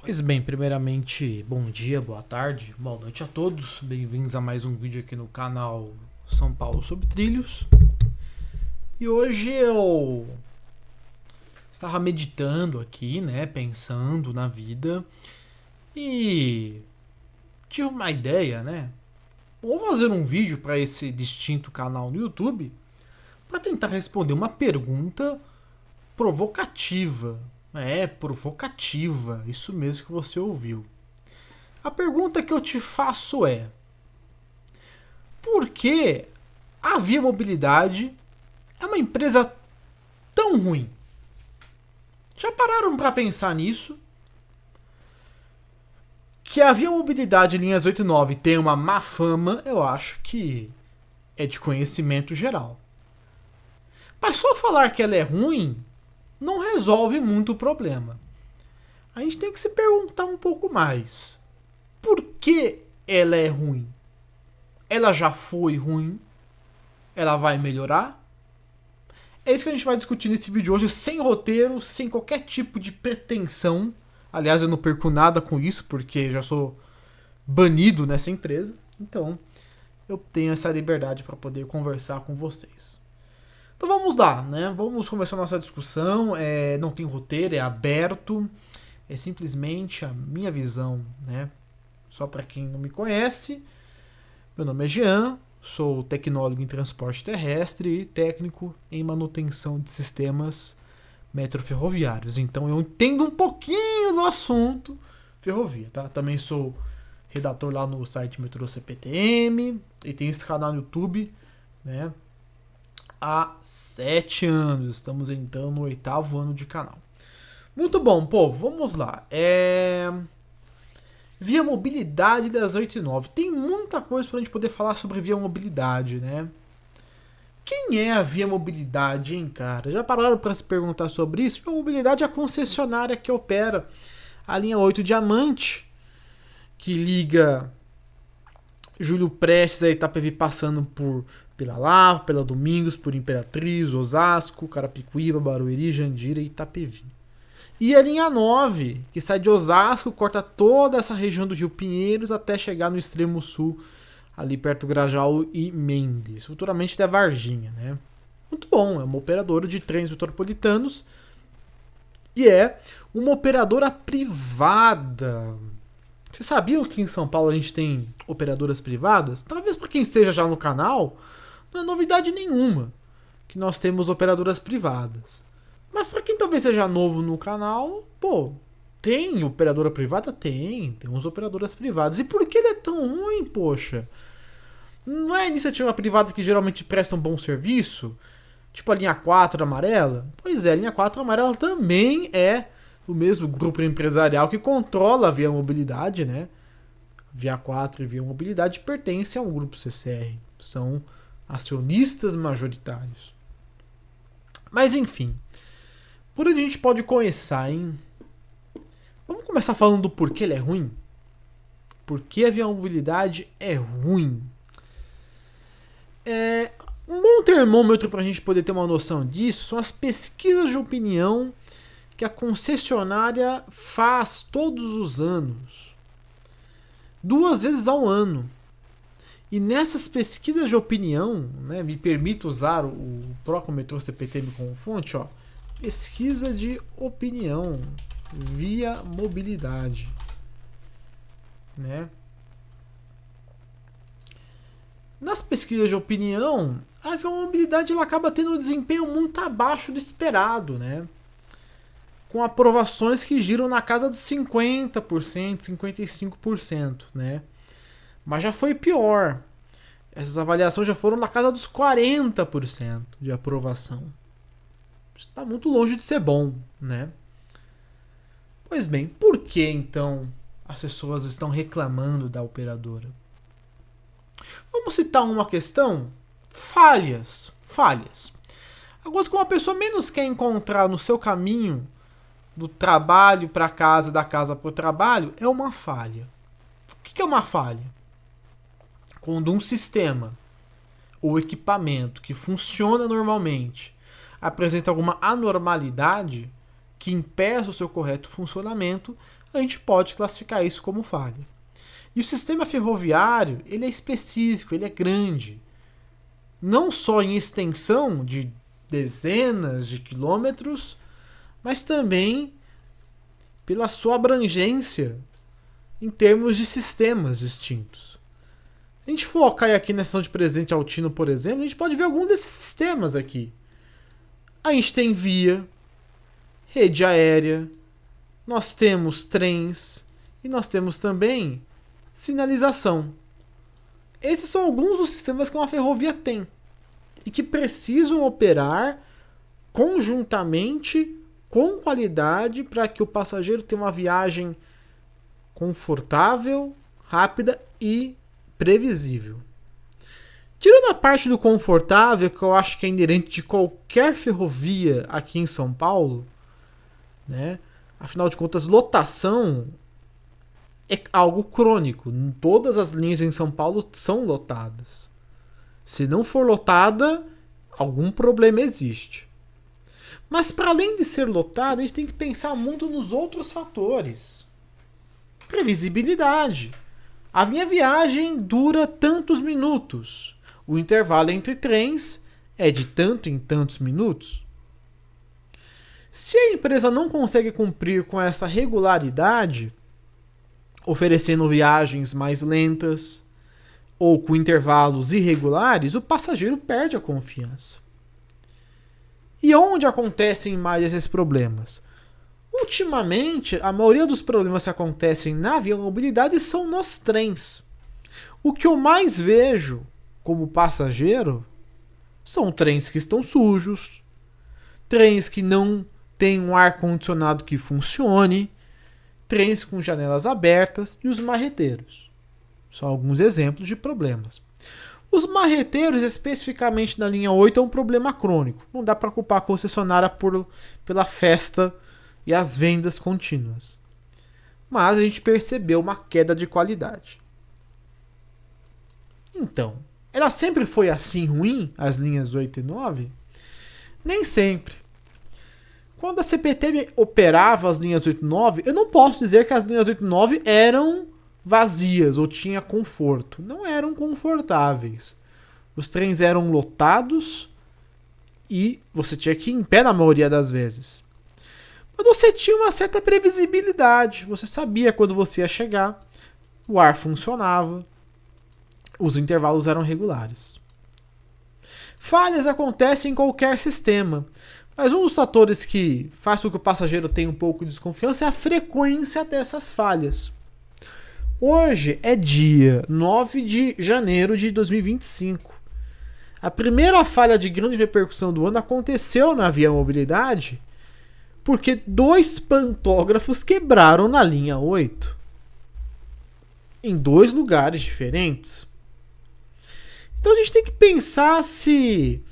Pois bem, primeiramente, bom dia, boa tarde, boa noite a todos. Bem-vindos a mais um vídeo aqui no canal São Paulo sobre Trilhos. E hoje eu estava meditando aqui, né, pensando na vida e tive uma ideia, né? Vou fazer um vídeo para esse distinto canal no YouTube para tentar responder uma pergunta provocativa. É, provocativa, isso mesmo que você ouviu. A pergunta que eu te faço é: por que a Via Mobilidade é uma empresa tão ruim? Já pararam para pensar nisso? Que a Via Mobilidade linhas 8 e 9 tem uma má fama, eu acho que é de conhecimento geral. Mas só falar que ela é ruim não resolve muito o problema. A gente tem que se perguntar um pouco mais. Por que ela é ruim? Ela já foi ruim? Ela vai melhorar? É isso que a gente vai discutir nesse vídeo hoje, sem roteiro, sem qualquer tipo de pretensão. Aliás, eu não perco nada com isso, porque já sou banido nessa empresa. Então, eu tenho essa liberdade para poder conversar com vocês. Então vamos lá, né? Vamos começar a nossa discussão. Não tem roteiro, é aberto. É simplesmente a minha visão, né? Só para quem não me conhece, meu nome é Jean, sou tecnólogo em transporte terrestre e técnico em manutenção de sistemas metroferroviários. Então eu entendo um pouquinho do assunto ferrovia, tá? Também sou redator lá no site Metrô CPTM e tenho esse canal no YouTube, né? Há 7 anos. Estamos entrando no 8º ano de canal. Muito bom, povo. Vamos lá. Via Mobilidade das 8 e 9. Tem muita coisa pra gente poder falar sobre Via Mobilidade, né? Quem é a Via Mobilidade, hein, cara? Já pararam pra se perguntar sobre isso? Via Mobilidade é a concessionária que opera a linha 8 Diamante, que liga Júlio Prestes a Itapevi, passando pela Lapa, pela Domingos, por Imperatriz, Osasco, Carapicuíba, Barueri, Jandira e Itapevi. E a linha 9, que sai de Osasco, corta toda essa região do Rio Pinheiros até chegar no extremo sul, ali perto do Grajaú e Mendes. Futuramente até Varginha, né? Muito bom, é uma operadora de trens metropolitanos e é uma operadora privada. Vocês sabiam que em São Paulo a gente tem operadoras privadas? Talvez para quem esteja já no canal, não é novidade nenhuma que nós temos operadoras privadas. Mas para quem talvez seja novo no canal, pô, tem operadora privada? Tem umas operadoras privadas. E por que ele é tão ruim, poxa? Não é a iniciativa privada que geralmente presta um bom serviço? Tipo a linha 4 amarela? Pois é, a linha 4 amarela também é o mesmo grupo empresarial que controla a Via Mobilidade, né? Via 4 e Via Mobilidade pertencem ao grupo CCR. São acionistas majoritários. Mas enfim, por onde a gente pode começar, hein? Vamos começar falando do porquê ele é ruim? Por que a Via Mobilidade é ruim? Um bom termômetro para a gente poder ter uma noção disso são as pesquisas de opinião que a concessionária faz todos os anos. 2 vezes ao ano. E nessas pesquisas de opinião, né, me permito usar o próprio Metrô CPTM como fonte, ó, pesquisa de opinião, Via Mobilidade, né? Nas pesquisas de opinião, a Via Mobilidade ela acaba tendo um desempenho muito abaixo do esperado, né? Com aprovações que giram na casa dos 50%, 55%, né? Mas já foi pior. Essas avaliações já foram na casa dos 40% de aprovação. Está muito longe de ser bom, né? Pois bem, por que então as pessoas estão reclamando da operadora? Vamos citar uma questão? Falhas. Algumas que uma pessoa menos quer encontrar no seu caminho do trabalho para casa, da casa para o trabalho, é uma falha. O que é uma falha? Quando um sistema ou equipamento que funciona normalmente apresenta alguma anormalidade que impeça o seu correto funcionamento, a gente pode classificar isso como falha. E o sistema ferroviário, ele é específico, ele é grande. Não só em extensão de dezenas de quilômetros, mas também pela sua abrangência em termos de sistemas distintos. Se a gente focar aqui na estação de Presidente Altino, por exemplo, a gente pode ver algum desses sistemas aqui. A gente tem via, rede aérea, nós temos trens e nós temos também sinalização. Esses são alguns dos sistemas que uma ferrovia tem e que precisam operar conjuntamente com qualidade para que o passageiro tenha uma viagem confortável, rápida e previsível. Tirando a parte do confortável, que eu acho que é inerente de qualquer ferrovia aqui em São Paulo, né? Afinal de contas, lotação é algo crônico. Todas as linhas em São Paulo são lotadas. Se não for lotada, algum problema existe. Mas para além de ser lotada, a gente tem que pensar muito nos outros fatores. Previsibilidade. A minha viagem dura tantos minutos. O intervalo entre trens é de tanto em tantos minutos. Se a empresa não consegue cumprir com essa regularidade, oferecendo viagens mais lentas ou com intervalos irregulares, o passageiro perde a confiança. E onde acontecem mais esses problemas? Ultimamente, a maioria dos problemas que acontecem na viabilidade são nos trens. O que eu mais vejo como passageiro são trens que estão sujos, trens que não têm um ar-condicionado que funcione, trens com janelas abertas e os marreteiros. São alguns exemplos de problemas. Os marreteiros, especificamente na linha 8, é um problema crônico. Não dá para culpar a concessionária pela festa e as vendas contínuas. Mas a gente percebeu uma queda de qualidade. Então, ela sempre foi assim ruim, as linhas 8 e 9? Nem sempre. Quando a CPT operava as linhas 8 e 9, eu não posso dizer que as linhas 8 e 9 eram vazias ou tinha conforto. Não eram confortáveis. Os trens eram lotados e você tinha que ir em pé na maioria das vezes. Mas você tinha uma certa previsibilidade. Você sabia quando você ia chegar. O ar funcionava. Os intervalos eram regulares. Falhas acontecem em qualquer sistema. Mas um dos fatores que faz com que o passageiro tenha um pouco de desconfiança é a frequência dessas falhas. Hoje é dia 9 de janeiro de 2025. A primeira falha de grande repercussão do ano aconteceu na Via Mobilidade porque 2 pantógrafos quebraram na linha 8. Em 2 lugares diferentes. Então a gente tem que pensar se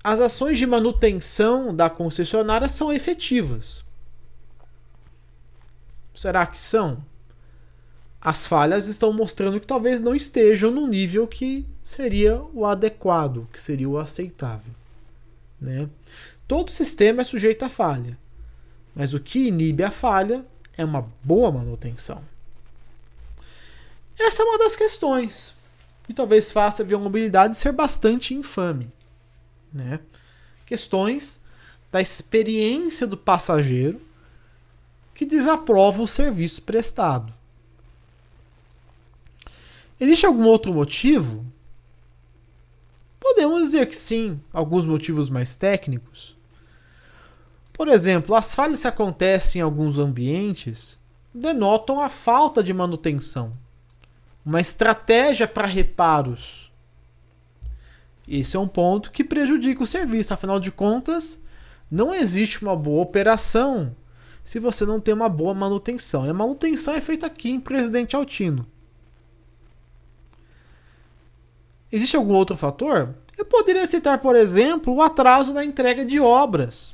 as ações de manutenção da concessionária são efetivas. Será que são? As falhas estão mostrando que talvez não estejam no nível que seria o adequado, que seria o aceitável. Né? Todo sistema é sujeito a falha. Mas o que inibe a falha é uma boa manutenção. Essa é uma das questões. E talvez faça a viabilidade ser bastante infame. Né? Questões da experiência do passageiro que desaprova o serviço prestado. Existe algum outro motivo? Podemos dizer que sim, alguns motivos mais técnicos. Por exemplo, as falhas que acontecem em alguns ambientes denotam a falta de manutenção, uma estratégia para reparos. Esse é um ponto que prejudica o serviço, afinal de contas, não existe uma boa operação se você não tem uma boa manutenção. E a manutenção é feita aqui em Presidente Altino. Existe algum outro fator? Eu poderia citar, por exemplo, o atraso na entrega de obras.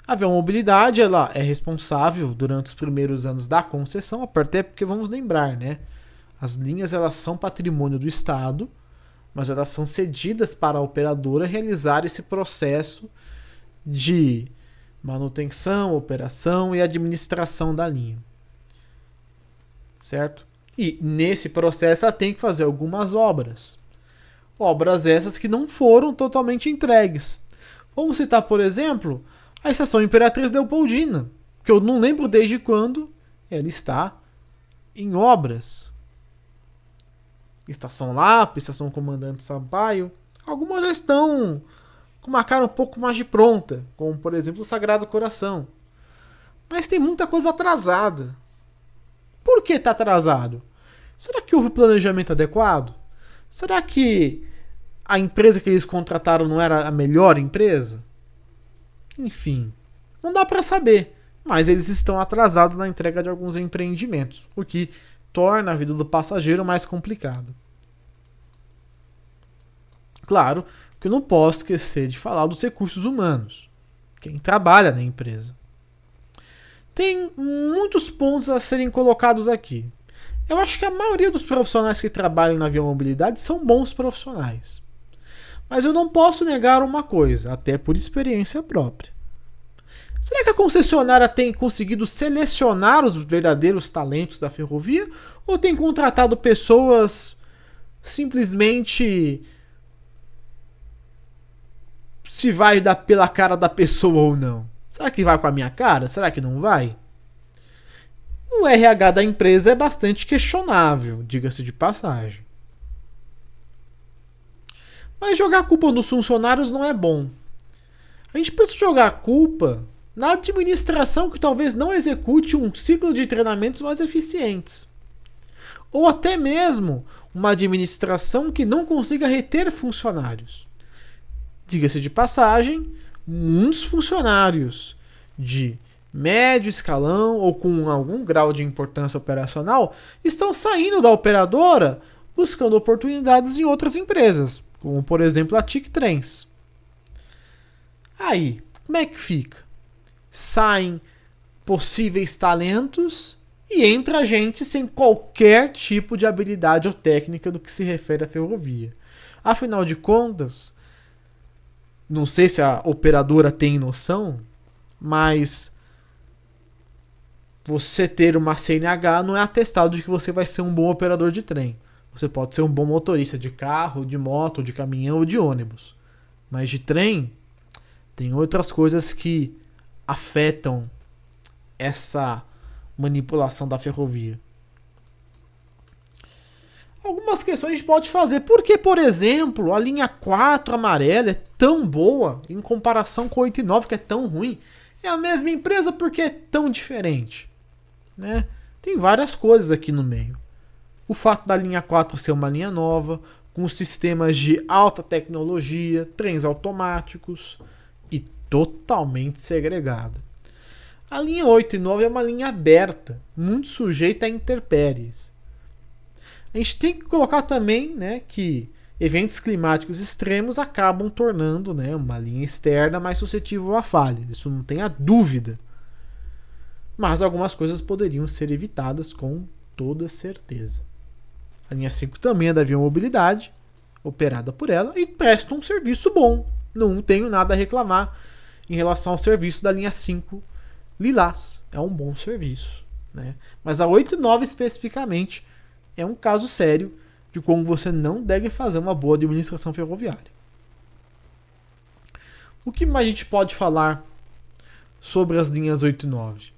A Viamobilidade ela é responsável durante os primeiros anos da concessão, até porque vamos lembrar, né? As linhas elas são patrimônio do Estado, mas elas são cedidas para a operadora realizar esse processo de manutenção, operação e administração da linha. Certo? E nesse processo ela tem que fazer algumas obras. Obras essas que não foram totalmente entregues. Vamos citar, por exemplo, a Estação Imperatriz Leopoldina, que eu não lembro desde quando ela está em obras. Estação Lapa, Estação Comandante Sampaio, algumas já estão com uma cara um pouco mais de pronta, como por exemplo o Sagrado Coração. Mas tem muita coisa atrasada. Por que está atrasado? Será que houve planejamento adequado? Será que a empresa que eles contrataram não era a melhor empresa? Enfim, não dá para saber. Mas eles estão atrasados na entrega de alguns empreendimentos, o que torna a vida do passageiro mais complicada. Claro que eu não posso esquecer de falar dos recursos humanos, quem trabalha na empresa. Tem muitos pontos a serem colocados aqui. Eu acho que a maioria dos profissionais que trabalham na aviamobilidade são bons profissionais. Mas eu não posso negar uma coisa, até por experiência própria. Será que a concessionária tem conseguido selecionar os verdadeiros talentos da ferrovia? Ou tem contratado pessoas simplesmente se vai dar pela cara da pessoa ou não? Será que vai com a minha cara? Será que não vai? O RH da empresa é bastante questionável, diga-se de passagem. Mas jogar a culpa nos funcionários não é bom. A gente precisa jogar a culpa na administração que talvez não execute um ciclo de treinamentos mais eficientes. Ou até mesmo uma administração que não consiga reter funcionários. Diga-se de passagem, muitos funcionários de médio escalão ou com algum grau de importância operacional estão saindo da operadora buscando oportunidades em outras empresas, como por exemplo a TIC Trens. Aí, como é que fica? Saem possíveis talentos e entra gente sem qualquer tipo de habilidade ou técnica do que se refere à ferrovia. Afinal de contas, não sei se a operadora tem noção, mas você ter uma CNH não é atestado de que você vai ser um bom operador de trem. Você pode ser um bom motorista de carro, de moto, de caminhão ou de ônibus. Mas de trem, tem outras coisas que afetam essa manipulação da ferrovia. Algumas questões a gente pode fazer. Por que, por exemplo, a linha 4 amarela é tão boa em comparação com a 8 e 9, que é tão ruim? É a mesma empresa, porque é tão diferente? Né? Tem várias coisas aqui no meio. O fato da linha 4 ser uma linha nova, com sistemas de alta tecnologia, trens automáticos e totalmente segregada. A linha 8 e 9 é uma linha aberta, muito sujeita a intempéries. A gente tem que colocar também, né, que eventos climáticos extremos acabam tornando, né, uma linha externa mais suscetível a falhas. Isso não tenha dúvida. Mas algumas coisas poderiam ser evitadas com toda certeza. A linha 5 também é da Aviamobilidade, operada por ela, e presta um serviço bom. Não tenho nada a reclamar em relação ao serviço da linha 5 Lilás. É um bom serviço. Né? Mas a 8 e 9 especificamente é um caso sério de como você não deve fazer uma boa administração ferroviária. O que mais a gente pode falar sobre as linhas 8 e 9?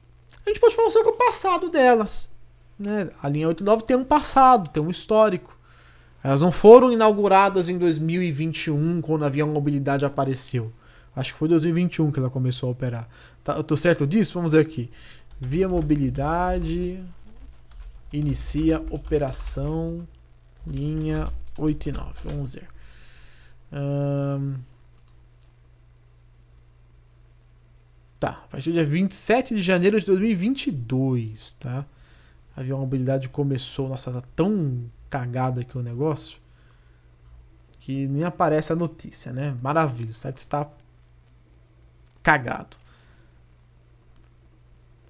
A gente pode falar sobre o passado delas. Né? A linha 8 e 9 tem um passado, tem um histórico. Elas não foram inauguradas em 2021, quando a Aviamobilidade apareceu. Acho que foi 2021 que ela começou a operar. Tá, eu tô certo disso? Vamos ver aqui. Viamobilidade inicia operação linha 8 e 9. Vamos ver. Tá, a partir do dia 27 de janeiro de 2022, tá? A Aviamobilidade começou... Nossa, tá tão cagada aqui o negócio que nem aparece a notícia, né? Maravilha, o site está cagado.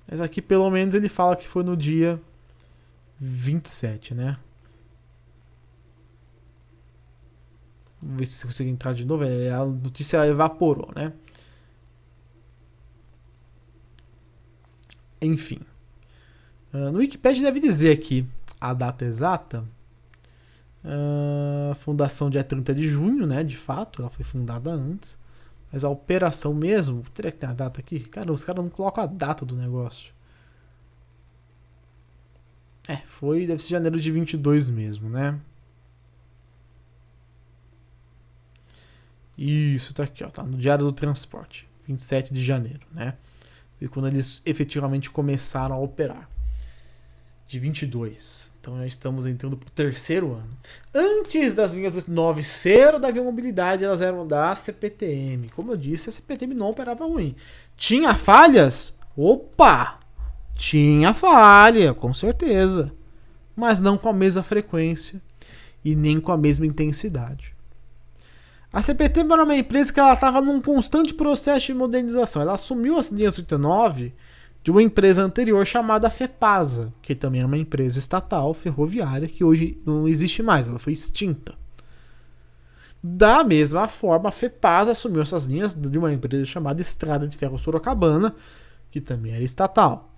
Mas aqui pelo menos ele fala que foi no dia 27, né? Vamos ver se consigo entrar de novo. A notícia evaporou, né? Enfim. No Wikipedia deve dizer aqui a data exata. Fundação dia 30 de junho, né? De fato, ela foi fundada antes. Mas a operação mesmo, teria que ter a data aqui? Cara, os caras não colocam a data do negócio. Deve ser janeiro de 22 mesmo, né? Isso, tá aqui, ó, tá no Diário do Transporte, 27 de janeiro, né? Foi quando eles efetivamente começaram a operar. De 22. Então já estamos entrando pro terceiro ano. Antes das linhas 89 ser da Via Mobilidade, elas eram da CPTM. Como eu disse, a CPTM não operava ruim. Tinha falhas? Opa! Tinha falha, com certeza. Mas não com a mesma frequência e nem com a mesma intensidade. A CPTM era uma empresa que ela estava num constante processo de modernização. Ela assumiu as linhas 89 de uma empresa anterior chamada FEPASA, que também era uma empresa estatal ferroviária que hoje não existe mais, ela foi extinta. Da mesma forma, a FEPASA assumiu essas linhas de uma empresa chamada Estrada de Ferro Sorocabana, que também era estatal.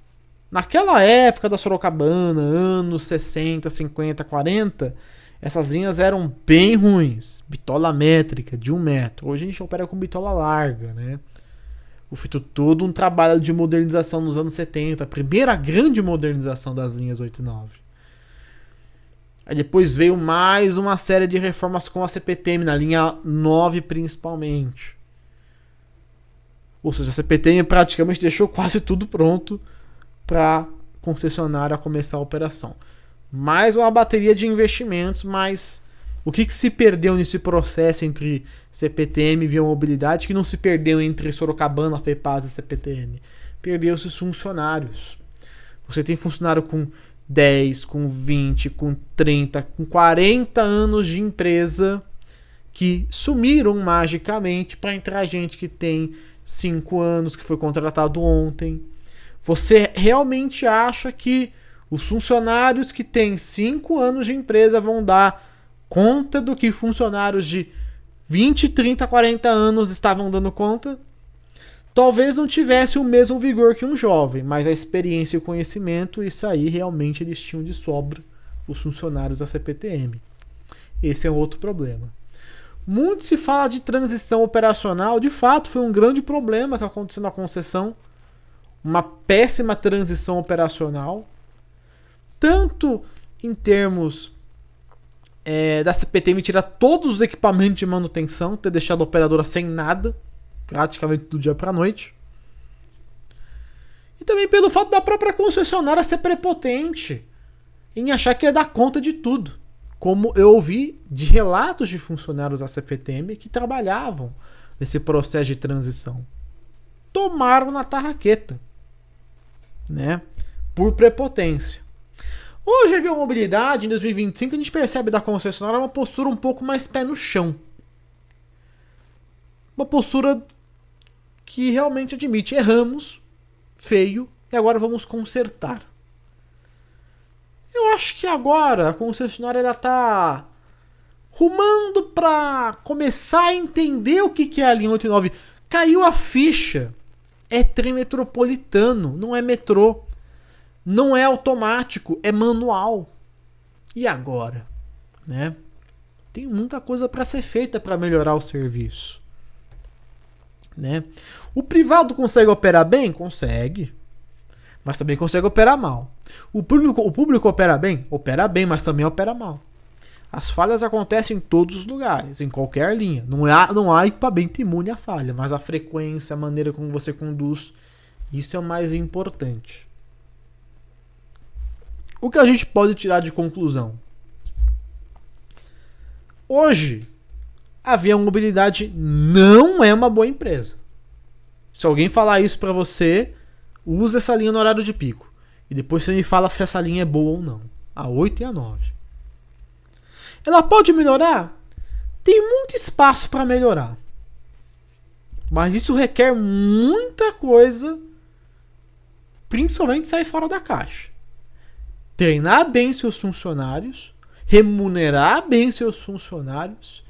Naquela época da Sorocabana, anos 60, 50, 40, essas linhas eram bem ruins. Bitola métrica de 1 metro. Hoje a gente opera com bitola larga, né? Foi feito todo um trabalho de modernização nos anos 70, a primeira grande modernização das linhas 8 e 9. Aí depois veio mais uma série de reformas com a CPTM, na linha 9 principalmente. Ou seja, a CPTM praticamente deixou quase tudo pronto para a concessionária começar a operação. Mais uma bateria de investimentos, mas o que se perdeu nesse processo entre CPTM e Via Mobilidade que não se perdeu entre Sorocabana, FEPASA e CPTM? Perdeu-se os funcionários. Você tem funcionário com 10, com 20, com 30, com 40 anos de empresa que sumiram magicamente para entrar gente que tem 5 anos, que foi contratado ontem. Você realmente acha que os funcionários que têm 5 anos de empresa vão dar conta do que funcionários de 20, 30, 40 anos estavam dando conta? Talvez não tivesse o mesmo vigor que um jovem, mas a experiência e o conhecimento, isso aí realmente eles tinham de sobra, os funcionários da CPTM. Esse é outro problema. Muito se fala de transição operacional, de fato foi um grande problema que aconteceu na concessão, uma péssima transição operacional, tanto em termos da CPTM tirar todos os equipamentos de manutenção, ter deixado a operadora sem nada, praticamente do dia para a noite. E também pelo fato da própria concessionária ser prepotente em achar que ia dar conta de tudo. Como eu ouvi de relatos de funcionários da CPTM que trabalhavam nesse processo de transição. Tomaram na tarraqueta, né? Por prepotência. Hoje a Via Mobilidade, em 2025, a gente percebe da concessionária uma postura um pouco mais pé no chão. Uma postura que realmente admite, erramos, feio, e agora vamos consertar. Eu acho que agora a concessionária está rumando para começar a entender o que é a linha 8 e 9. Caiu a ficha. É trem metropolitano, não é metrô. Não é automático, é manual. E agora? Né? Tem muita coisa para ser feita para melhorar o serviço. Né? O privado consegue operar bem? Consegue. Mas também consegue operar mal. O público opera bem? Opera bem, mas também opera mal. As falhas acontecem em todos os lugares, em qualquer linha. Não há equipamento imune à falha, mas a frequência, a maneira como você conduz, isso é o mais importante. O que a gente pode tirar de conclusão? Hoje, a Via Mobilidade não é uma boa empresa. Se alguém falar isso pra você, use essa linha no horário de pico. E depois você me fala se essa linha é boa ou não. A 8 e a 9. Ela pode melhorar? Tem muito espaço para melhorar. Mas isso requer muita coisa, principalmente sair fora da caixa. Treinar bem seus funcionários, remunerar bem seus funcionários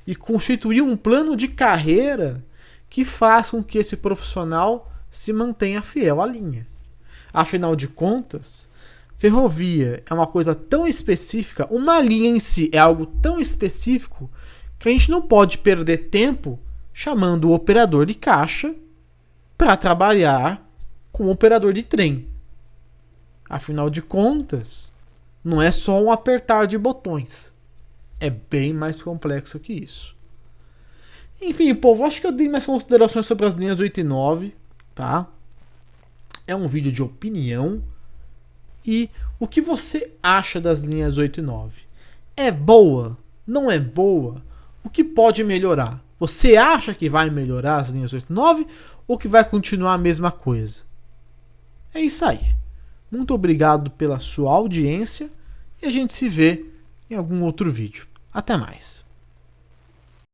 e constituir um plano de carreira que faça com que esse profissional se mantenha fiel à linha. Afinal de contas, ferrovia é uma coisa tão específica, uma linha em si é algo tão específico que a gente não pode perder tempo chamando o operador de caixa para trabalhar com o operador de trem. Afinal de contas, não é só um apertar de botões. É bem mais complexo que isso. Enfim, povo, acho que eu dei mais considerações sobre as linhas 8 e 9, tá? É um vídeo de opinião. E o que você acha das linhas 8 e 9? É boa? Não é boa? O que pode melhorar? Você acha que vai melhorar as linhas 8 e 9 ou que vai continuar a mesma coisa? É isso aí. Muito obrigado pela sua audiência e a gente se vê em algum outro vídeo. Até mais.